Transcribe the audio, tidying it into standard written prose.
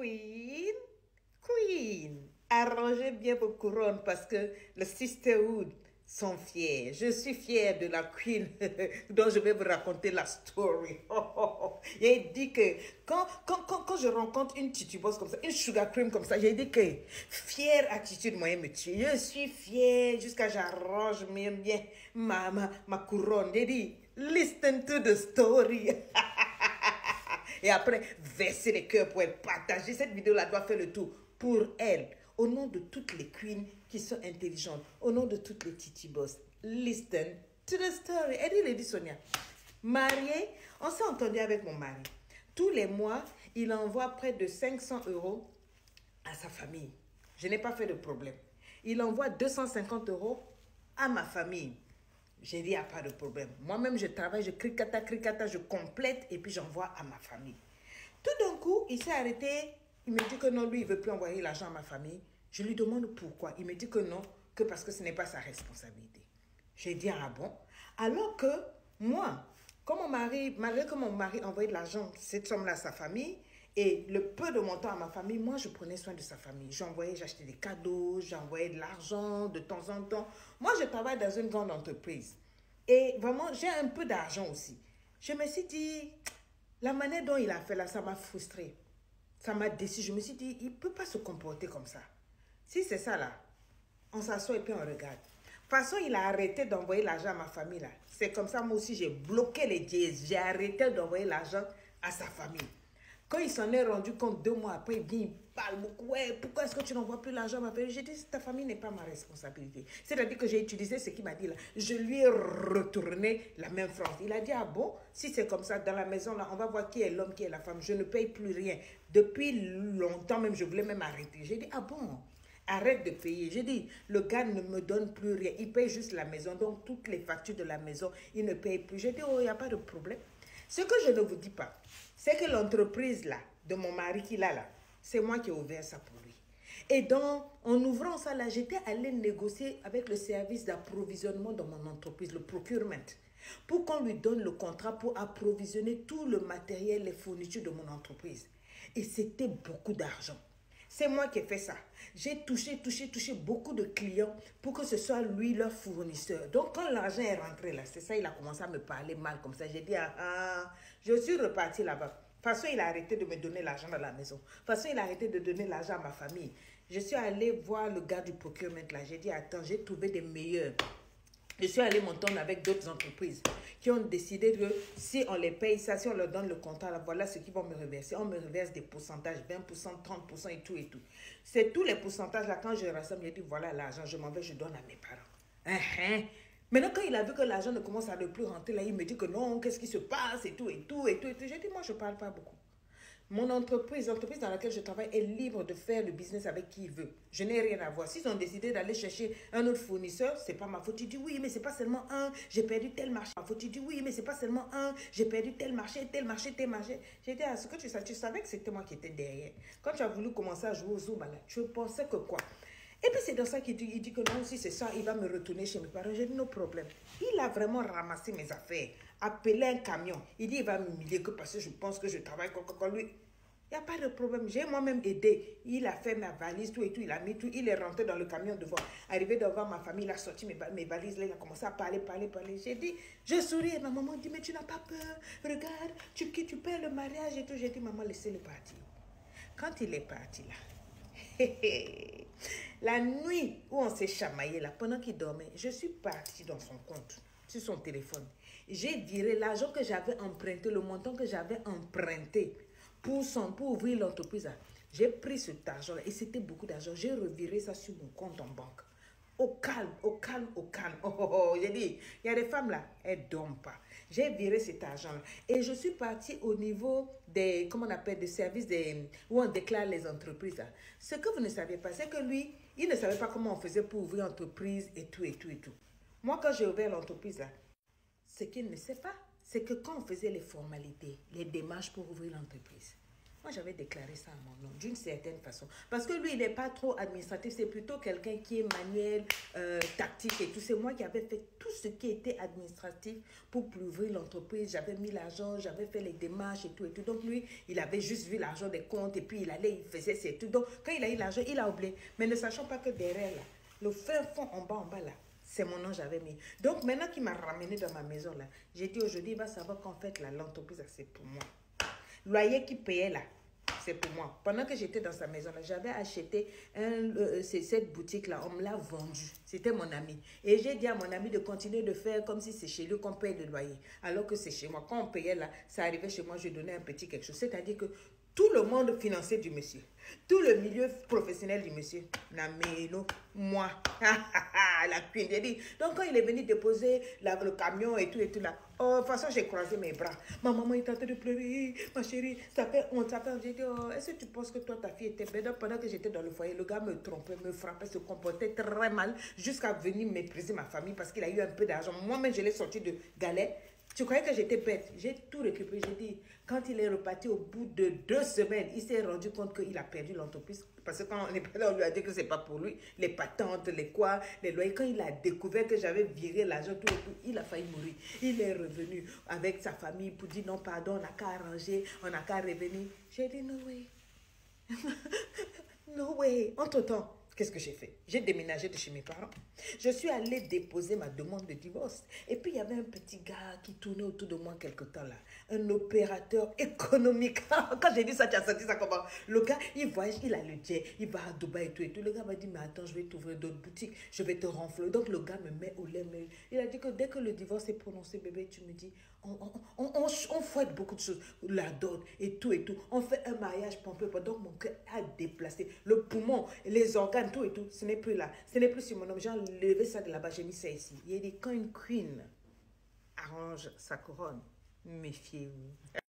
Queen, Queen, arrangez bien vos couronnes parce que le sisterhood sont fiers. Je suis fière de la Queen dont je vais vous raconter la story. J'ai dit que quand je rencontre une titubose comme ça, une sugar cream comme ça, j'ai dit que fière attitude moyen me tue. Je suis fière jusqu'à j'arrange bien ma couronne. J'ai dit, listen to the story. Et après, verser les cœurs pour elle, partager. Cette vidéo-là doit faire le tour pour elle. Au nom de toutes les queens qui sont intelligentes, au nom de toutes les titi boss, listen to the story. Elle dit, Lady Sonia, mariée, on s'est entendu avec mon mari. Tous les mois, il envoie près de 500 € à sa famille. Je n'ai pas fait de problème. Il envoie 250 € à ma famille. J'ai dit, il n'y a pas de problème. Moi-même, je travaille, je cricata, je complète et puis j'envoie à ma famille. Tout d'un coup, il s'est arrêté. Il me dit que non, lui, il ne veut plus envoyer l'argent à ma famille. Je lui demande pourquoi. Il me dit que non, que parce que ce n'est pas sa responsabilité. J'ai dit, ah bon? Alors que moi, comme malgré que mon mari envoyait de l'argent, cette somme-là à sa famille, et le peu de montant à ma famille, moi, je prenais soin de sa famille. J'envoyais, j'achetais des cadeaux, j'envoyais de l'argent de temps en temps. Moi, je travaille dans une grande entreprise. Et vraiment, j'ai un peu d'argent aussi. Je me suis dit, la manière dont il a fait là, ça m'a frustrée. Ça m'a déçu. Je me suis dit, il ne peut pas se comporter comme ça. Si c'est ça là, on s'assoit et puis on regarde. De toute façon, il a arrêté d'envoyer l'argent à ma famille là. C'est comme ça, moi aussi, j'ai bloqué les dièses. J'ai arrêté d'envoyer l'argent à sa famille. Quand il s'en est rendu compte 2 mois après, il vient, il parle beaucoup. Ouais, pourquoi est-ce que tu n'envoies plus l'argent à ma famille? J'ai dit, ta famille n'est pas ma responsabilité. C'est-à-dire que j'ai utilisé ce qu'il m'a dit là. Je lui ai retourné la même phrase. Il a dit, ah bon, si c'est comme ça, dans la maison là, on va voir qui est l'homme, qui est la femme. Je ne paye plus rien. Depuis longtemps même, je voulais même arrêter. J'ai dit, ah bon, arrête de payer. J'ai dit, le gars ne me donne plus rien. Il paye juste la maison. Donc, toutes les factures de la maison, il ne paye plus. J'ai dit, oh, il n'y a pas de problème. Ce que je ne vous dis pas, c'est que l'entreprise là, de mon mari qu'il a là, c'est moi qui ai ouvert ça pour lui. Et donc, en ouvrant ça là, j'étais allée négocier avec le service d'approvisionnement de mon entreprise, le procurement, pour qu'on lui donne le contrat pour approvisionner tout le matériel, les fournitures de mon entreprise. Et c'était beaucoup d'argent. C'est moi qui ai fait ça. J'ai touché beaucoup de clients pour que ce soit lui leur fournisseur. Donc, quand l'argent est rentré là, c'est ça, il a commencé à me parler mal comme ça. J'ai dit, je suis reparti là-bas. De toute façon, il a arrêté de me donner l'argent dans la maison. De toute façon, il a arrêté de donner l'argent à ma famille. Je suis allée voir le gars du procurement là. J'ai dit, attends, j'ai trouvé des meilleurs. Je suis allée m'entendre avec d'autres entreprises qui ont décidé que si on les paye ça, si on leur donne le contrat, là, voilà ce qu'ils vont me reverser. On me reverse des pourcentages, 20%, 30% et tout et tout. C'est tous les pourcentages là, quand je rassemble, j'ai dit voilà l'argent, je m'en vais, je donne à mes parents. Maintenant, quand il a vu que l'argent ne commence à ne plus rentrer, là, il me dit que non, qu'est-ce qui se passe et tout et tout et tout et tout. J'ai dit, moi, je ne parle pas beaucoup. Mon entreprise, l'entreprise dans laquelle je travaille est libre de faire le business avec qui il veut. Je n'ai rien à voir. S'ils ont décidé d'aller chercher un autre fournisseur, ce n'est pas ma faute. Il dit oui, mais ce n'est pas seulement un, j'ai perdu tel marché. Ma faute, il dit oui, mais ce n'est pas seulement un, j'ai perdu tel marché, tel marché, tel marché. J'ai dit, ce que tu savais que c'était moi qui étais derrière. Quand tu as voulu commencer à jouer au Zoom, là, tu pensais que quoi? Et puis c'est dans ça qu'il dit que non, si c'est ça, il va me retourner chez mes parents. J'ai dit, no problème. Il a vraiment ramassé mes affaires, appelé un camion. Il dit, il va m'humilier que parce que je pense que je travaille comme lui. Il n'y a pas de problème. J'ai moi-même aidé. Il a fait ma valise, tout et tout. Il a mis tout. Il est rentré dans le camion devant. Arrivé devant ma famille, il a sorti mes valises. Là, il a commencé à parler. J'ai dit, je souris. Et ma maman dit, mais tu n'as pas peur. Regarde, tu perds le mariage et tout. J'ai dit, maman, laissez-le partir. Quand il est parti là, la nuit où on s'est chamaillé là, pendant qu'il dormait, je suis partie dans son compte, sur son téléphone. J'ai viré l'argent que j'avais emprunté, le montant que j'avais emprunté pour ouvrir l'entreprise. J'ai pris cet argent-là et c'était beaucoup d'argent. J'ai reviré ça sur mon compte en banque. Au calme, au calme, au calme. J'ai dit, il y a des femmes là, elles ne dorment pas. J'ai viré cet argent-là. Et je suis partie au niveau des, comment on appelle, des services où on déclare les entreprises. Là. Ce que vous ne savez pas, c'est que lui, il ne savait pas comment on faisait pour ouvrir l'entreprise et tout, et tout, et tout. Moi, quand j'ai ouvert l'entreprise là, ce qu'il ne sait pas, c'est que quand on faisait les formalités, les démarches pour ouvrir l'entreprise, Moi, j'avais déclaré ça à mon nom, d'une certaine façon. Parce que lui, il n'est pas trop administratif, c'est plutôt quelqu'un qui est manuel, tactique et tout. C'est moi qui avais fait tout ce qui était administratif pour ouvrir l'entreprise. J'avais mis l'argent, j'avais fait les démarches et tout et tout. Donc lui, il avait juste vu l'argent des comptes et puis il allait, il faisait ses trucs. Donc quand il a eu l'argent, il a oublié. Mais ne sachant pas que derrière, là, le fin fond en bas, là, c'est mon nom j'avais mis. Donc maintenant qu'il m'a ramené dans ma maison, là, j'ai dit aujourd'hui, il va savoir qu'en fait, l'entreprise, c'est pour moi. Loyer qui payait là, c'est pour moi. Pendant que j'étais dans sa maison là, j'avais acheté cette boutique là, on me l'a vendue. C'était mon ami. Et j'ai dit à mon ami de continuer de faire comme si c'est chez lui qu'on paye le loyer. Alors que c'est chez moi. Quand on payait là, ça arrivait chez moi, je donnais un petit quelque chose. C'est-à-dire que tout le monde financier du monsieur, tout le milieu professionnel du monsieur, Nameno, moi, la queen, j'ai dit. Donc quand il est venu déposer le camion et tout là, oh, de toute façon j'ai croisé mes bras. Ma maman est en train de pleurer, ma chérie, ça fait honte, ça fait honte. J'ai dit, oh, est-ce que tu penses que toi ta fille était belle? Donc, pendant que j'étais dans le foyer, le gars me trompait, me frappait, se comportait très mal jusqu'à venir mépriser ma famille parce qu'il a eu un peu d'argent. Moi-même je l'ai sorti de galère. Tu croyais que j'étais bête? J'ai tout récupéré. J'ai dit, quand il est reparti au bout de 2 semaines, il s'est rendu compte qu'il a perdu l'entreprise. Parce que quand on est là, on lui a dit que c'est pas pour lui. Les patentes, les quoi, les loyers. Quand il a découvert que j'avais viré l'argent, tout, il a failli mourir. Il est revenu avec sa famille pour dire non, pardon, on n'a qu'à arranger, on n'a qu'à revenir. J'ai dit, no way. No way. Entre-temps, qu'est-ce que j'ai fait? J'ai déménagé de chez mes parents. Je suis allée déposer ma demande de divorce. Et puis, il y avait un petit gars qui tournait autour de moi quelque temps là. Un opérateur économique. Quand j'ai dit ça, tu as senti ça comment? Le gars, il voyage, il a le jet, il va à Dubaï et tout et tout. Le gars m'a dit, mais attends, je vais t'ouvrir d'autres boutiques, je vais te renflouer. Donc, le gars me met au lait. Il a dit que dès que le divorce est prononcé, bébé, tu me dis, on fouette beaucoup de choses. La dot et tout et tout. On fait un mariage pompeux. Donc, mon cœur a déplacé. Le poumon, les organes, tout et tout. Ce n'est plus là. Ce n'est plus sur mon homme. J'ai enlevé ça de là-bas. J'ai mis ça ici. Il a dit, quand une queen arrange sa couronne, méfiez-vous.